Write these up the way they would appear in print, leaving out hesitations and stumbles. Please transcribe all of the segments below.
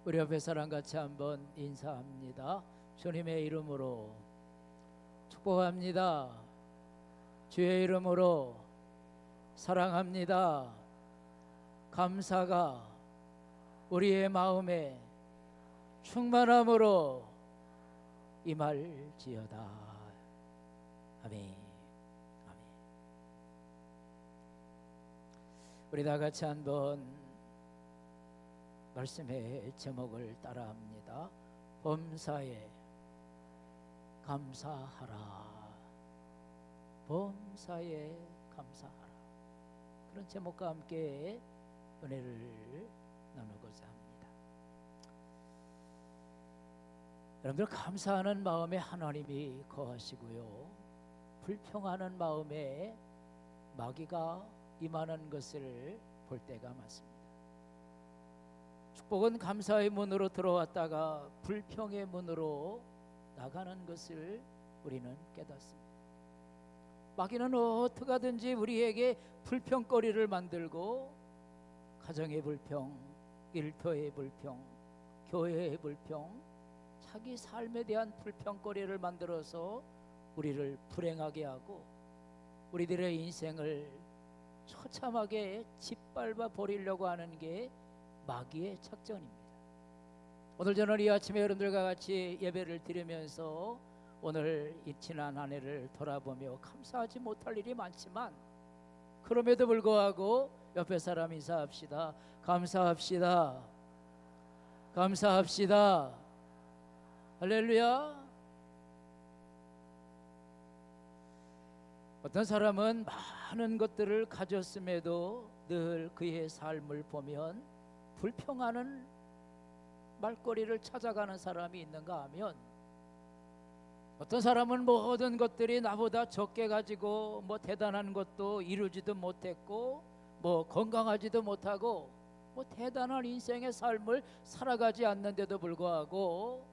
우리 옆에 사람 같이 한번 인사합니다. 주님의 이름으로 축복합니다. 주의 이름으로 사랑합니다. 감사가 우리의 마음에 충만함으로 임할지어다. 아멘. 아멘. 우리 다 같이 한번 말씀의 제목을 따라합니다. 범사에 감사하라. 범사에 감사하라. 그런 제목과 함께 은혜를 나누고자 합니다. 여러분들, 감사하는 마음에 하나님이 거하시고요, 불평하는 마음에 마귀가 임하는 것을 볼 때가 많습니다. 축복은 감사의 문으로 들어왔다가 불평의 문으로 나가는 것을 우리는 깨닫습니다. 마귀는 어떻게 하든지 우리에게 불평거리를 만들고, 가정의 불평, 일터의 불평, 교회의 불평, 자기 삶에 대한 불평거리를 만들어서 우리를 불행하게 하고 우리들의 인생을 처참하게 짓밟아 버리려고 하는 게 마귀의 작전입니다. 오늘 저는 이 아침에 여러분들과 같이 예배를 드리면서 오늘 이 지난 한 해를 돌아보며 감사하지 못할 일이 많지만, 그럼에도 불구하고 옆에 사람 인사합시다. 감사합시다. 감사합시다. 할렐루야. 어떤 사람은 많은 것들을 가졌음에도 늘 그의 삶을 보면 불평하는 말거리를 찾아가는 사람이 있는가 하면, 어떤 사람은 모든 것들이 나보다 적게 가지고 대단한 것도 이루지도 못했고 건강하지도 못하고 대단한 인생의 삶을 살아가지 않는데도 불구하고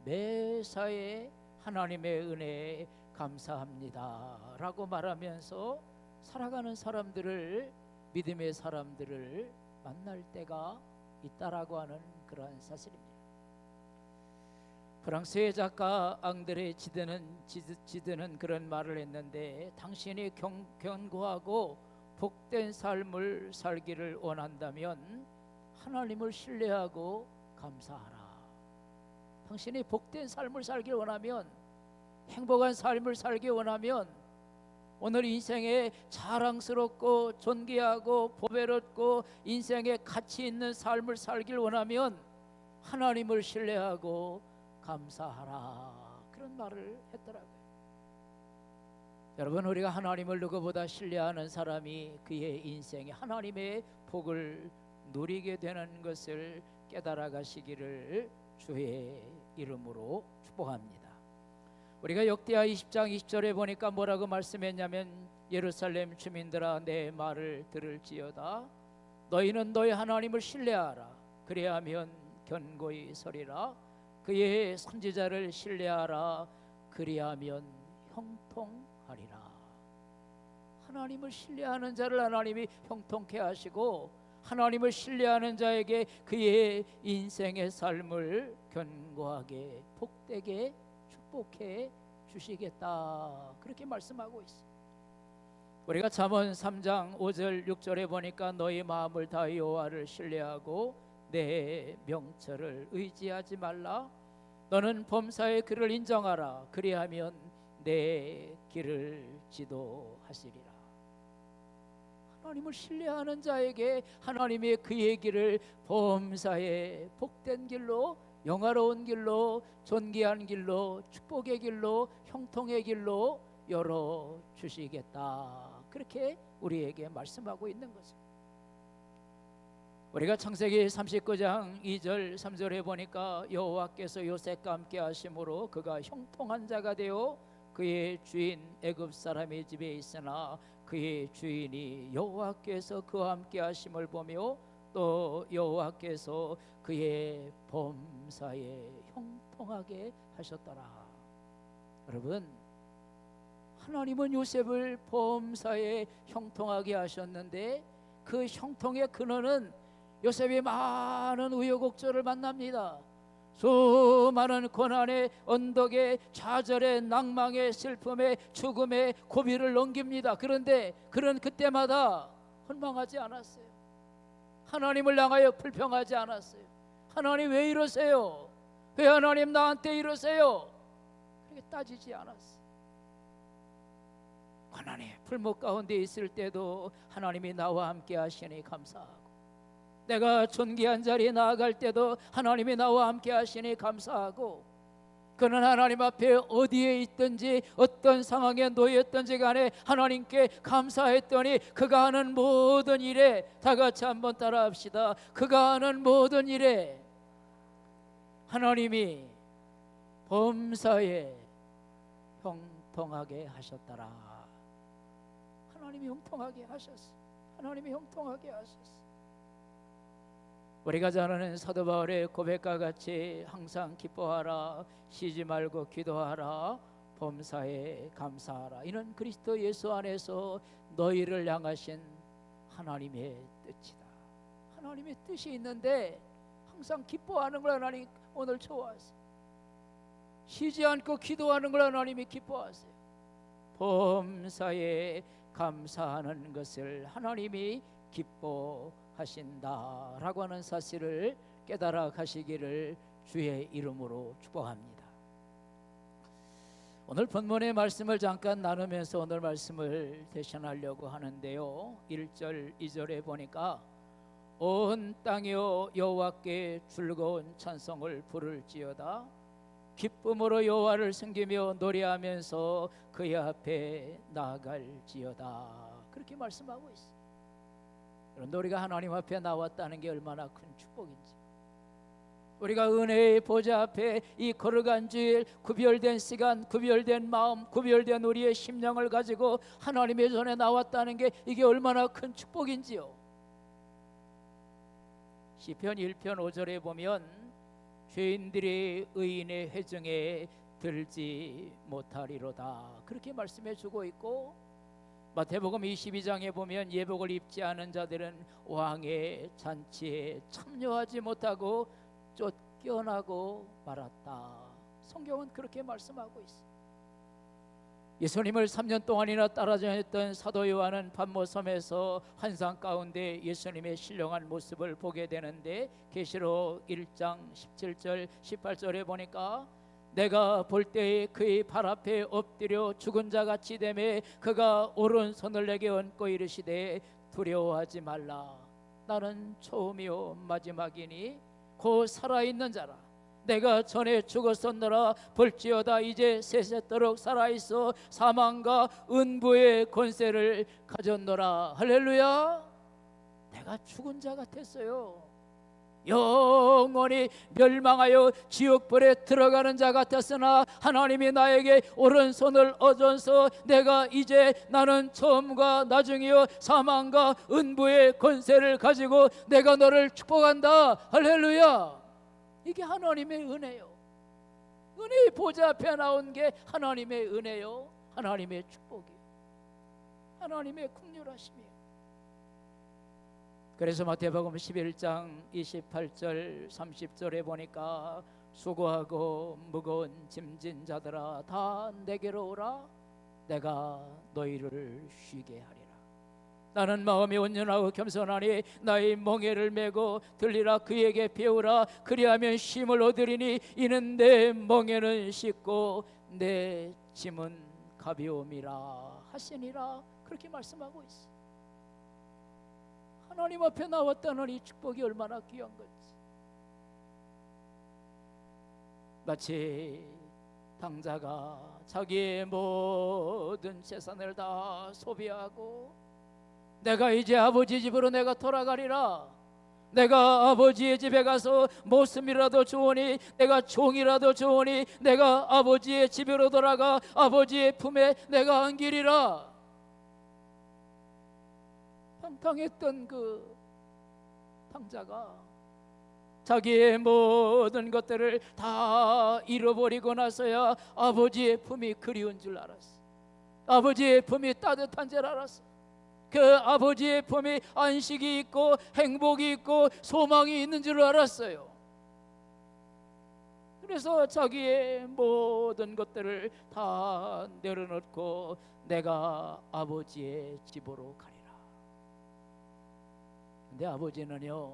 매사에 하나님의 은혜에 감사합니다 라고 말하면서 살아가는 사람들을, 믿음의 사람들을 만날 때가 있다라고 하는 그러한 사실입니다. 프랑스의 작가 앙드레 지드는 그런 말을 했는데, 당신이 견고하고 복된 삶을 살기를 원한다면 하나님을 신뢰하고 감사하라. 당신이 복된 삶을 살기 원하면, 행복한 삶을 살기 원하면, 오늘 인생에 자랑스럽고 존귀하고 보배롭고 인생에 가치 있는 삶을 살길 원하면 하나님을 신뢰하고 감사하라. 그런 말을 했더라고요. 여러분, 우리가 하나님을 누구보다 신뢰하는 사람이 그의 인생에 하나님의 복을 누리게 되는 것을 깨달아 가시기를 주의 이름으로 축복합니다. 우리가 역대하 20장 20절에 보니까 뭐라고 말씀했냐면, 예루살렘 주민들아 내 말을 들을지어다. 너희는 너희 하나님을 신뢰하라. 그리하면 견고히 서리라. 그의 선지자를 신뢰하라. 그리하면 형통하리라. 하나님을 신뢰하는 자를 하나님이 형통케 하시고, 하나님을 신뢰하는 자에게 그의 인생의 삶을 견고하게 복되게 축복해 주시겠다, 그렇게 말씀하고 있어요. 우리가 잠언 3장 5절 6절에 보니까 너희 마음을 다하여 여호와를 신뢰하고 내 명철을 의지하지 말라. 너는 범사의 그를 인정하라. 그리하면 내 길을 지도하시리라. 하나님을 신뢰하는 자에게 하나님의 그의 길을 범사의 복된 길로, 영화로운 길로, 존귀한 길로, 축복의 길로, 형통의 길로 열어주시겠다, 그렇게 우리에게 말씀하고 있는 거죠. 우리가 창세기 39장 2절 3절에 보니까 여호와께서 요셉과 함께 하심으로 그가 형통한 자가 되어 그의 주인 애굽 사람의 집에 있으나 그의 주인이 여호와께서 그와 함께 하심을 보며 또 여호와께서 그의 범사에 형통하게 하셨더라. 여러분, 하나님은 요셉을 범사에 형통하게 하셨는데 그 형통의 근원은 요셉이 많은 우여곡절을 만납니다. 수많은 고난의 언덕에, 좌절의 낭망의 슬픔의 죽음의 고비를 넘깁니다. 그런데 그런 그때마다 원망하지 않았어요. 하나님을 향하여 불평하지 않았어요. 하나님 왜 이러세요? 왜 하나님 나한테 이러세요? 그렇게 따지지 않았어요. 고난의 풀목 가운데 있을 때도 하나님이 나와 함께 하시니 감사하고, 내가 존귀한 자리에 나아갈 때도 하나님이 나와 함께 하시니 감사하고, 그는 하나님 앞에 어디에 있든지 어떤 상황에 놓였든지 간에 하나님께 감사했더니 그가 하는 모든 일에, 다 같이 한번 따라합시다. 그가 하는 모든 일에 하나님이 범사에 형통하게 하셨더라. 하나님이 형통하게 하셨어. 하나님이 형통하게 하셨어. 우리가 잘 아는 사도 바울의 고백과 같이 항상 기뻐하라, 쉬지 말고 기도하라, 범사에 감사하라. 이는 그리스도 예수 안에서 너희를 향하신 하나님의 뜻이다. 하나님의 뜻이 있는데 항상 기뻐하는 걸 하나님 오늘 좋아하세요. 쉬지 않고 기도하는 걸 하나님이 기뻐하세요. 범사에 감사하는 것을 하나님이 기뻐하신다라고 하는 사실을 깨달아 가시기를 주의 이름으로 축복합니다. 오늘 본문의 말씀을 잠깐 나누면서 오늘 말씀을 대신하려고 하는데요, 1절 2절에 보니까 온 땅이여 여호와께 즐거운 찬송을 부를지어다, 기쁨으로 여호와를 섬기며 노래하면서 그의 앞에 나아갈지어다. 그렇게 말씀하고 있어요. 그런데 우리가 하나님 앞에 나왔다는 게 얼마나 큰 축복인지, 우리가 은혜의 보좌 앞에 이 걸어간 주일, 구별된 시간, 구별된 마음, 구별된 우리의 심령을 가지고 하나님의 전에 나왔다는 게 이게 얼마나 큰 축복인지요. 시편 1편 5절에 보면 죄인들이 의인의 회중에 들지 못하리로다, 그렇게 말씀해 주고 있고, 마태복음 22장에 보면 예복을 입지 않은 자들은 왕의 잔치에 참여하지 못하고 쫓겨나고 말았다. 성경은 그렇게 말씀하고 있어요. 예수님을 3년 동안이나 따라다녔던 사도 요한은 pat모섬에서 환상 가운데 예수님의 신령한 모습을 보게 되는데, 계시록 1장 17절 18절에 보니까 내가 볼 때에 그의 발 앞에 엎드려 죽은 자같이 되매 그가 오른손을 내게 얹고 이르시되 두려워하지 말라, 나는 처음이요 마지막이니 곧 살아있는 자라. 내가 전에 죽었었노라, 볼지어다 이제 세세토록 살아있어 사망과 은부의 권세를 가졌노라. 할렐루야. 내가 죽은 자 같았어요. 영원히 멸망하여 지옥불에 들어가는 자 같았으나 하나님이 나에게 오른손을 얹어서 내가 이제 나는 처음과 나중이요 사망과 은부의 권세를 가지고 내가 너를 축복한다. 할렐루야. 이게 하나님의 은혜요. 은혜의 보좌 앞에 나온 게 하나님의 은혜요, 하나님의 축복이요, 하나님의 긍휼하심이요. 그래서 마태복음 11장 28절 30절에 보니까 수고하고 무거운 짐진 자들아 다 내게로 오라, 내가 너희를 쉬게 하리라. 나는 마음이 온전하고 겸손하니 나의 멍에를 메고 들리라, 그에게 배우라, 그리하면 쉼을 얻으리니 이는 내 멍에는 쉽고 내 짐은 가벼움이라 하시니라. 그렇게 말씀하고 있어. 하나님 앞에 나왔다는 이 축복이 얼마나 귀한 건지. 마치 당자가 자기의 모든 재산을 다 소비하고 내가 이제 아버지 집으로 내가 돌아가리라, 내가 아버지의 집에 가서 모습이라도 좋으니 내가 종이라도 좋으니 내가 아버지의 집으로 돌아가 아버지의 품에 내가 안기리라. 방탕했던 그 당자가 자기의 모든 것들을 다 잃어버리고 나서야 아버지의 품이 그리운 줄 알았어. 아버지의 품이 따뜻한 줄 알았어. 그 아버지의 품에 안식이 있고 행복이 있고 소망이 있는 줄 알았어요. 그래서 자기의 모든 것들을 다 내려놓고 내가 아버지의 집으로 가리라. 근데 아버지는요,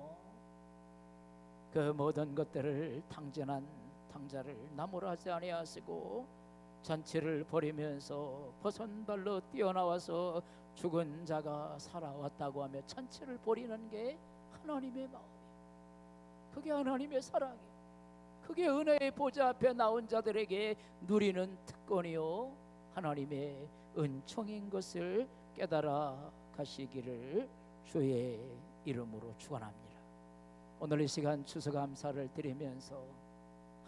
그 모든 것들을 탕진한 탕자를 나무라지 아니하시고 잔치를 벌이면서 버선발로 뛰어나와서 죽은 자가 살아왔다고 하며 잔치를 벌이는 게 하나님의 마음이에요. 그게 하나님의 사랑이에요. 그게 은혜의 보좌 앞에 나온 자들에게 누리는 특권이요 하나님의 은총인 것을 깨달아 가시기를 주의 이름으로 축원합니다. 오늘 이 시간 추수감사를 드리면서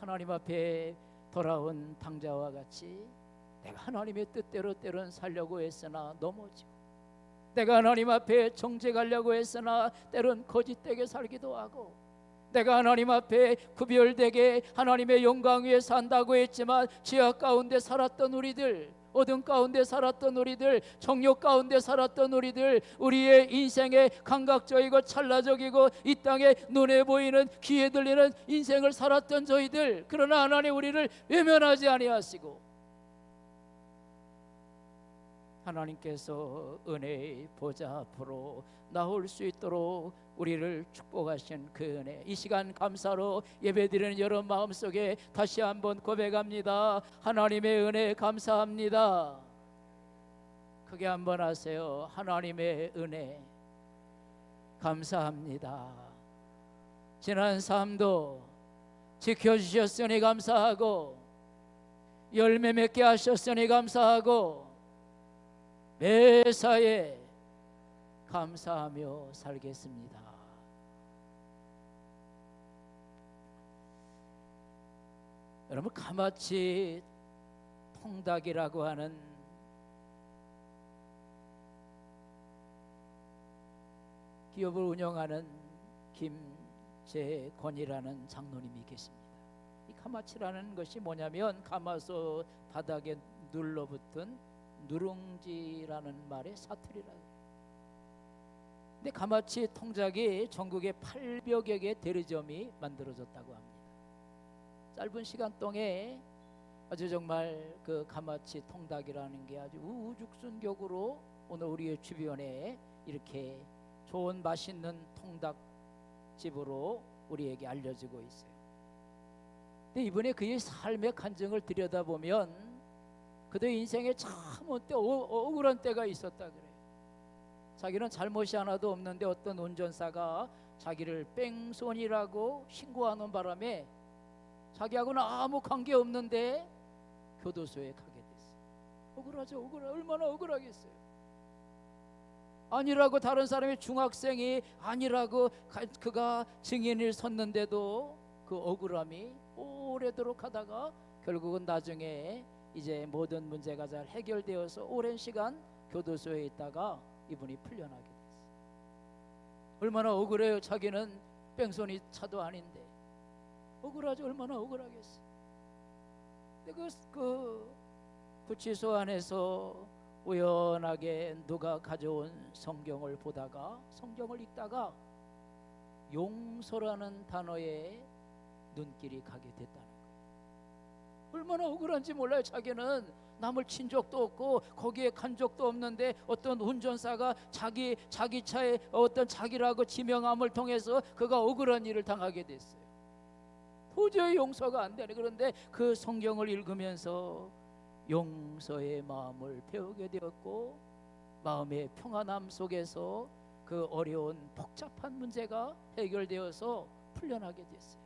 하나님 앞에 돌아온 탕자와 같이 내가 하나님의 뜻대로 때론 살려고 했으나 넘어지고, 내가 하나님 앞에 정직하려고 했으나 때론 거짓되게 살기도 하고, 내가 하나님 앞에 구별되게 하나님의 영광 위에 산다고 했지만 지하 가운데 살았던 우리들, 어둠 가운데 살았던 우리들, 정욕 가운데 살았던 우리들, 우리의 인생에 감각적이고 찰나적이고 이 땅에 눈에 보이는 귀에 들리는 인생을 살았던 저희들, 그러나 하나님 우리를 외면하지 아니하시고 하나님께서 은혜의 보좌 앞으로 나올 수 있도록 우리를 축복하신 그 은혜, 이 시간 감사로 예배드리는 여러분 마음속에 다시 한번 고백합니다. 하나님의 은혜 감사합니다. 크게 한번 하세요. 하나님의 은혜 감사합니다. 지난 삶도 지켜주셨으니 감사하고 열매 맺게 하셨으니 감사하고 매사에 감사하며 살겠습니다. 여러분, 가마치 통닭이라고 하는 기업을 운영하는 김재권이라는 장로님이 계십니다. 이 가마치라는 것이 뭐냐면 가마솥 바닥에 눌러붙은 누룽지라는 말의 사투리라. 근데 가마치 통닭이 전국에 800여 개 대리점이 만들어졌다고 합니다. 짧은 시간 동안에 아주 정말 그 가마치 통닭이라는 게 아주 우후죽순격으로 오늘 우리의 주변에 이렇게 좋은 맛있는 통닭집으로 우리에게 알려지고 있어요. 근데 이번에 그의 삶의 간증을 들여다보면 그의 인생에 참 한때 억울한 때가 있었다 그래요. 자기는 잘못이 하나도 없는데 어떤 운전사가 자기를 뺑소니라고 신고하는 바람에 자기하고는 아무 관계 없는데 교도소에 가게 됐어요. 억울하죠. 얼마나 억울하겠어요. 아니라고 다른 사람이, 중학생이 아니라고 그가 증인을 섰는데도 그 억울함이 오래도록 하다가 결국은 나중에 이제 모든 문제가 잘 해결되어서 오랜 시간 교도소에 있다가 이분이 풀려나게 됐어요. 얼마나 억울해요. 자기는 뺑소니 차도 아닌데. 억울하죠. 얼마나 억울하겠어요. 근데 그 구치소 안에서 우연하게 누가 가져온 성경을 보다가, 성경을 읽다가 용서라는 단어에 눈길이 가게 됐다는 거예요. 얼마나 억울한지 몰라요. 자기는 남을 친 적도 없고 거기에 간 적도 없는데 어떤 운전사가 자기 차에 어떤 자기라고 지명함을 통해서 그가 억울한 일을 당하게 됐어요. 도저히 용서가 안 되네. 그런데 그 성경을 읽으면서 용서의 마음을 배우게 되었고 마음의 평안함 속에서 그 어려운 복잡한 문제가 해결되어서 풀려나게 됐어요.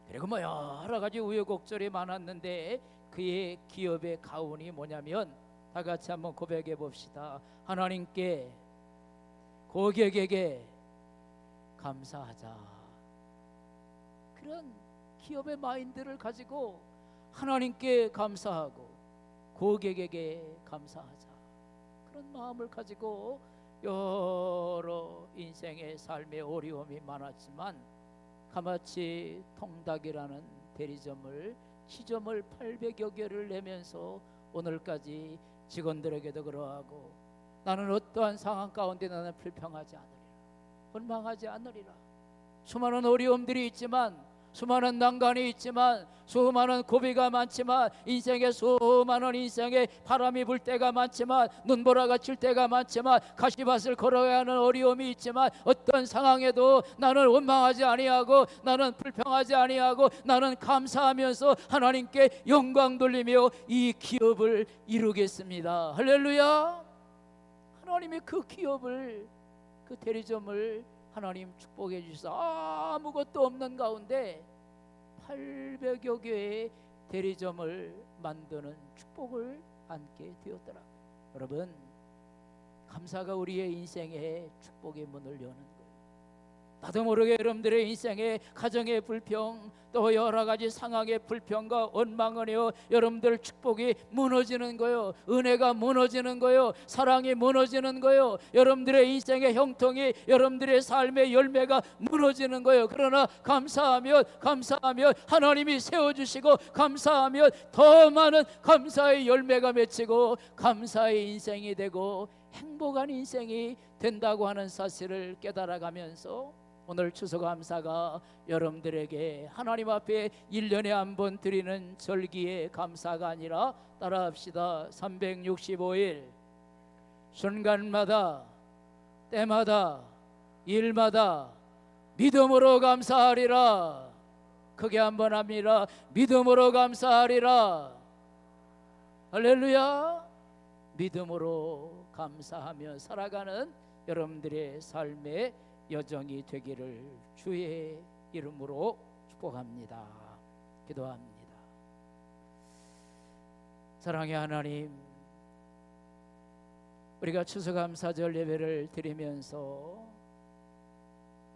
그리고 여러 가지 우여곡절이 많았는데 그의 기업의 가운이 뭐냐면, 다 같이 한번 고백해 봅시다. 하나님께, 고객에게 감사하자. 그런 기업의 마인드를 가지고 하나님께 감사하고 고객에게 감사하자, 그런 마음을 가지고 여러 인생의 삶의 어려움이 많았지만 가마치 통닭이라는 대리점을 지점을 800여 개를 내면서 오늘까지 직원들에게도 그러하고 나는 어떠한 상황 가운데 나는 불평하지 않으리라, 원망하지 않으리라. 수많은 어려움들이 있지만, 수많은 난관이 있지만, 수많은 고비가 많지만, 인생에 수많은 인생에 바람이 불 때가 많지만, 눈보라가 칠 때가 많지만, 가시밭을 걸어야 하는 어려움이 있지만, 어떤 상황에도 나는 원망하지 아니하고, 나는 불평하지 아니하고, 나는 감사하면서 하나님께 영광 돌리며 이 기업을 이루겠습니다. 할렐루야. 하나님의 그 기업을, 그 대리점을 하나님 축복해 주셔서 아무것도 없는 가운데 800여 개의 대리점을 만드는 축복을 안게 되었더라고요. 여러분, 감사가 우리의 인생에 축복의 문을 여는 거예요. 나도 모르게 여러분들의 인생에 가정의 불평, 또 여러 가지 상황의 불평과 원망을 해요. 여러분들 축복이 무너지는 거예요. 은혜가 무너지는 거예요. 사랑이 무너지는 거예요. 여러분들의 인생의 형통이, 여러분들의 삶의 열매가 무너지는 거예요. 그러나 감사하면 하나님이 세워주시고, 감사하면 더 많은 감사의 열매가 맺히고 감사의 인생이 되고 행복한 인생이 된다고 하는 사실을 깨달아가면서 오늘 추수감사가 여러분들에게 하나님 앞에 1년에 한 번 드리는 절기의 감사가 아니라, 따라합시다. 365일 순간마다, 때마다, 일마다 믿음으로 감사하리라. 크게 한번 합니다. 믿음으로 감사하리라. 할렐루야. 믿음으로 감사하며 살아가는 여러분들의 삶의 여정이 되기를 주의 이름으로 축복합니다. 기도합니다. 사랑의 하나님, 우리가 추수감사절 예배를 드리면서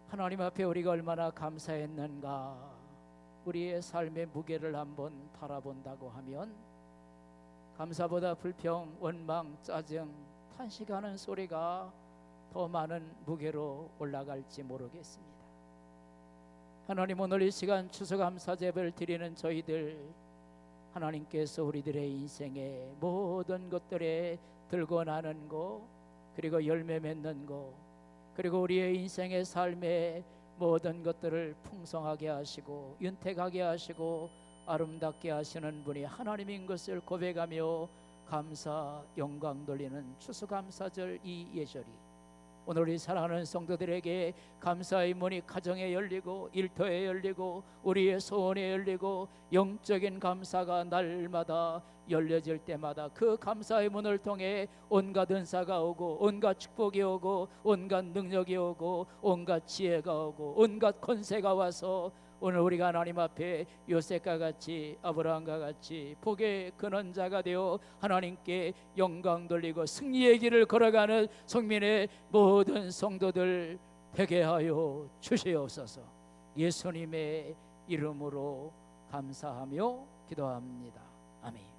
하나님 앞에 우리가 얼마나 감사했는가, 우리의 삶의 무게를 한번 바라본다고 하면 감사보다 불평, 원망, 짜증, 탄식하는 소리가 더 많은 무게로 올라갈지 모르겠습니다. 하나님, 오늘 이 시간 추수감사 예배를 드리는 저희들, 하나님께서 우리들의 인생의 모든 것들에 들고 나는 거, 그리고 열매 맺는 거, 그리고 우리의 인생의 삶의 모든 것들을 풍성하게 하시고 윤택하게 하시고 아름답게 하시는 분이 하나님인 것을 고백하며 감사 영광 돌리는 추수감사절 이 예절이 오늘 우리 사랑하는 성도들에게 감사의 문이 가정에 열리고 일터에 열리고 우리의 소원에 열리고 영적인 감사가 날마다 열려질 때마다 그 감사의 문을 통해 온갖 은사가 오고 온갖 축복이 오고 온갖 능력이 오고 온갖 지혜가 오고 온갖 권세가 와서 오늘 우리가 하나님 앞에 요셉과 같이 아브라함과 같이 복의 근원자가 되어 하나님께 영광 돌리고 승리의 길을 걸어가는 성민의 모든 성도들 되게 하여 주시옵소서. 예수님의 이름으로 감사하며 기도합니다. 아멘.